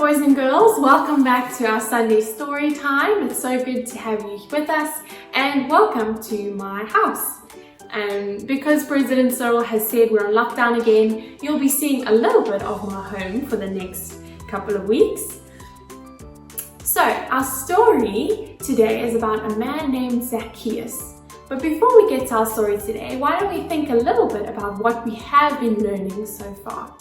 boys and girls, welcome back to our Sunday story time. It's so good to have you with us and welcome to my house. Because President Cyril has said we're on lockdown again, you'll be seeing a little bit of my home for the next couple of weeks. So our story today is about a man named Zacchaeus. But before we get to our story today, why don't we think a little bit about what we have been learning so far?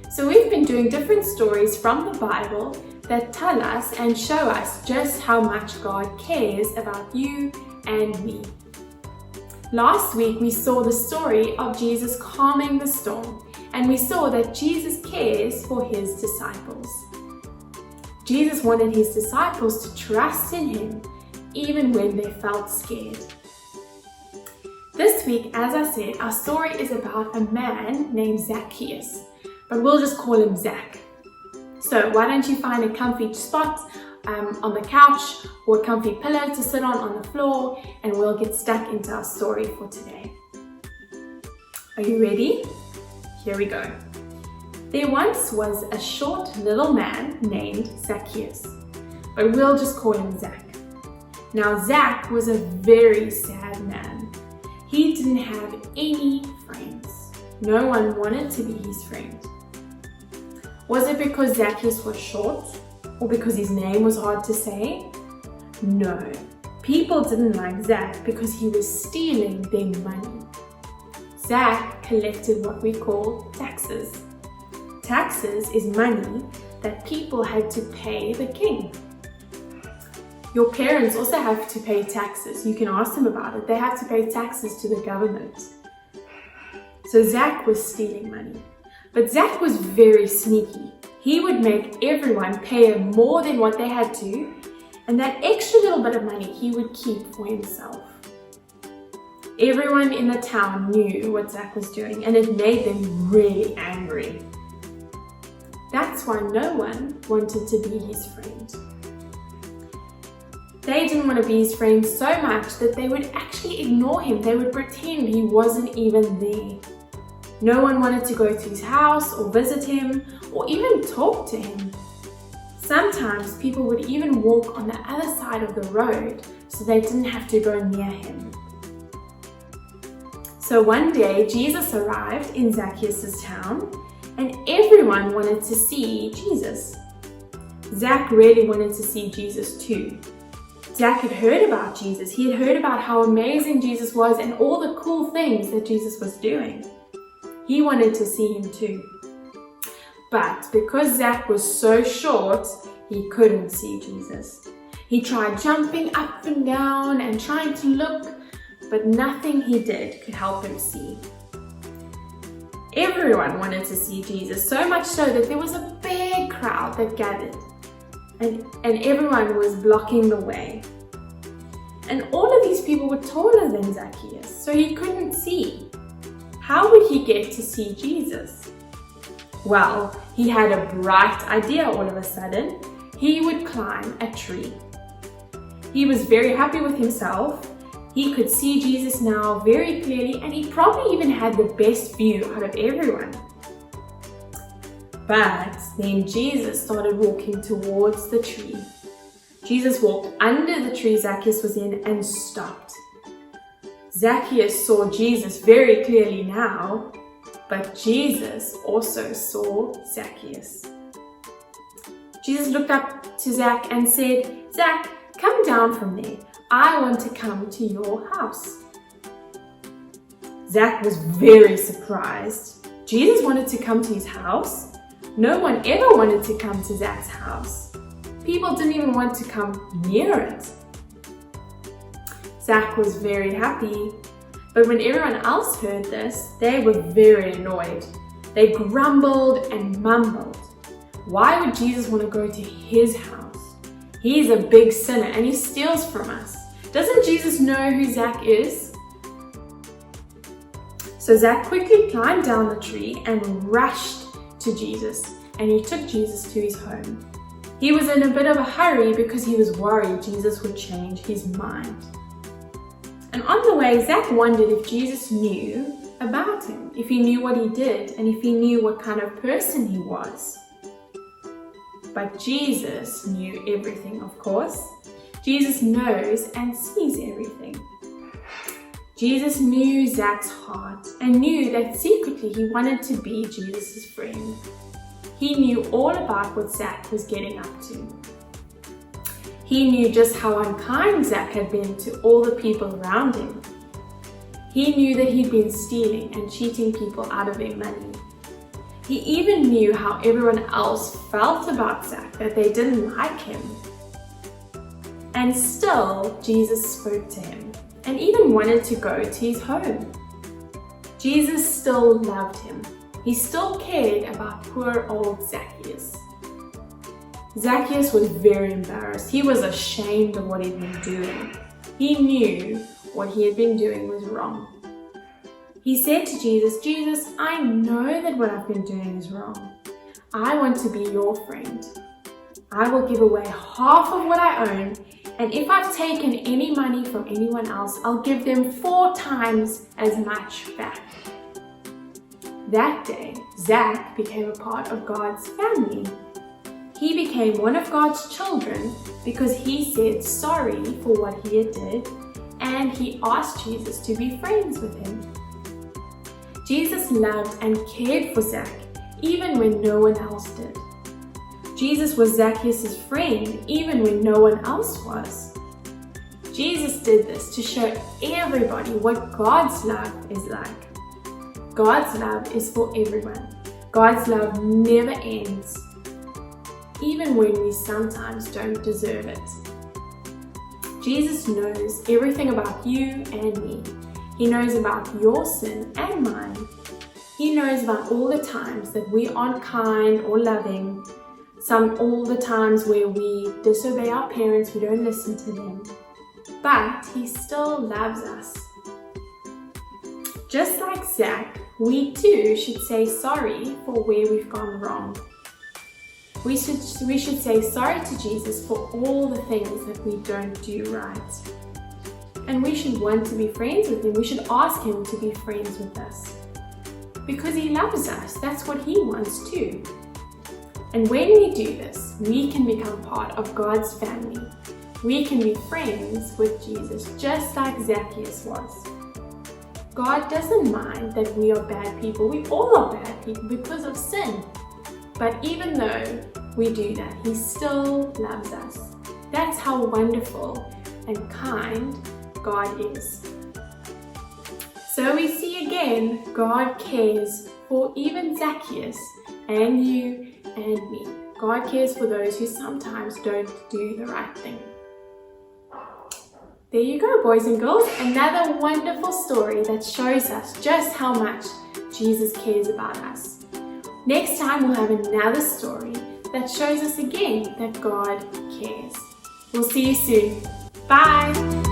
So we've been doing different stories from the Bible that tell us and show us just how much God cares about you and me. Last week we saw the story of Jesus calming the storm, and we saw that Jesus cares for his disciples. Jesus wanted his disciples to trust in him even when they felt scared. This week, as I said, our story is about a man named Zacchaeus, but we'll just call him Zach. So why don't you find a comfy spot on the couch or a comfy pillow to sit on the floor, and we'll get stuck into our story for today. Are you ready? Here we go. There once was a short little man named Zacchaeus, but we'll just call him Zach. Now Zach was a very sad man. He didn't have any friends. No one wanted to be his friend. Was it because Zacchaeus was short? Or because his name was hard to say? No. People didn't like Zach because he was stealing their money. Zach collected what we call taxes. Taxes is money that people had to pay the king. Your parents also have to pay taxes. You can ask them about it. They have to pay taxes to the government. So Zach was stealing money. But Zach was very sneaky. He would make everyone pay him more than what they had to, and that extra little bit of money he would keep for himself. Everyone in the town knew what Zach was doing, and it made them really angry. That's why no one wanted to be his friend. They didn't want to be his friend so much that they would actually ignore him. They would pretend he wasn't even there. No one wanted to go to his house or visit him or even talk to him. Sometimes people would even walk on the other side of the road so they didn't have to go near him. So one day Jesus arrived in Zacchaeus' town and everyone wanted to see Jesus. Zach really wanted to see Jesus too. Zach had heard about Jesus. He had heard about how amazing Jesus was and all the cool things that Jesus was doing. He wanted to see him too. But because Zach was so short, he couldn't see Jesus. He tried jumping up and down and trying to look, but nothing he did could help him see. Everyone wanted to see Jesus, so much so that there was a big crowd that gathered, and everyone was blocking the way. And all of these people were taller than Zacchaeus, so he couldn't see. How would he get to see Jesus? Well, he had a bright idea all of a sudden. He would climb a tree. He was very happy with himself. He could see Jesus now very clearly, and he probably even had the best view out of everyone. But then Jesus started walking towards the tree. Jesus walked under the tree Zacchaeus was in and stopped. Zacchaeus saw Jesus very clearly now, but Jesus also saw Zacchaeus. Jesus looked up to Zach and said, "Zach, come down from there. I want to come to your house." Zach was very surprised. Jesus wanted to come to his house? No one ever wanted to come to Zach's house. People didn't even want to come near it. Zach was very happy, but when everyone else heard this, they were very annoyed. They grumbled and mumbled. Why would Jesus want to go to his house? He's a big sinner and he steals from us. Doesn't Jesus know who Zach is? So Zach quickly climbed down the tree and rushed to Jesus, and he took Jesus to his home. He was in a bit of a hurry because he was worried Jesus would change his mind. And on the way, Zach wondered if Jesus knew about him, if he knew what he did, and if he knew what kind of person he was. but Jesus knew everything, of course. Jesus knows and sees everything. Jesus knew Zach's heart and knew that secretly he wanted to be Jesus' friend. He knew all about what Zach was getting up to. He knew just how unkind Zach had been to all the people around him. He knew that he'd been stealing and cheating people out of their money. He even knew how everyone else felt about Zach, that they didn't like him. And still, Jesus spoke to him and even wanted to go to his home. Jesus still loved him. He still cared about poor old Zacchaeus. Zacchaeus was very embarrassed. He was ashamed of what he'd been doing. He knew what he had been doing was wrong. He said to Jesus, "Jesus, I know that what I've been doing is wrong. I want to be your friend. I will give away half of what I own, and if I've taken any money from anyone else, I'll give them 4 times as much back." That day, Zach became a part of God's family. He became one of God's children because he said sorry for what he had did, and he asked Jesus to be friends with him. Jesus loved and cared for Zach even when no one else did. Jesus was Zacchaeus' friend even when no one else was. Jesus did this to show everybody what God's love is like. God's love is for everyone. God's love never ends, even when we sometimes don't deserve it. Jesus knows everything about you and me. He knows about your sin and mine. He knows about all the times that we aren't kind or loving, all the times where we disobey our parents, we don't listen to them. But he still loves us. Just like Zach, we too should say sorry for where we've gone wrong. We should say sorry to Jesus for all the things that we don't do right. And we should want to be friends with him. We should ask him to be friends with us. Because he loves us. That's what he wants too. And when we do this, we can become part of God's family. We can be friends with Jesus, just like Zacchaeus was. God doesn't mind that we are bad people. We all are bad people because of sin. But even though we do that, he still loves us. That's how wonderful and kind God is. So we see again, God cares for even Zacchaeus and you and me. God cares for those who sometimes don't do the right thing. There you go, boys and girls. Another wonderful story that shows us just how much Jesus cares about us. Next time we'll have another story that shows us again that God cares. We'll see you soon. Bye!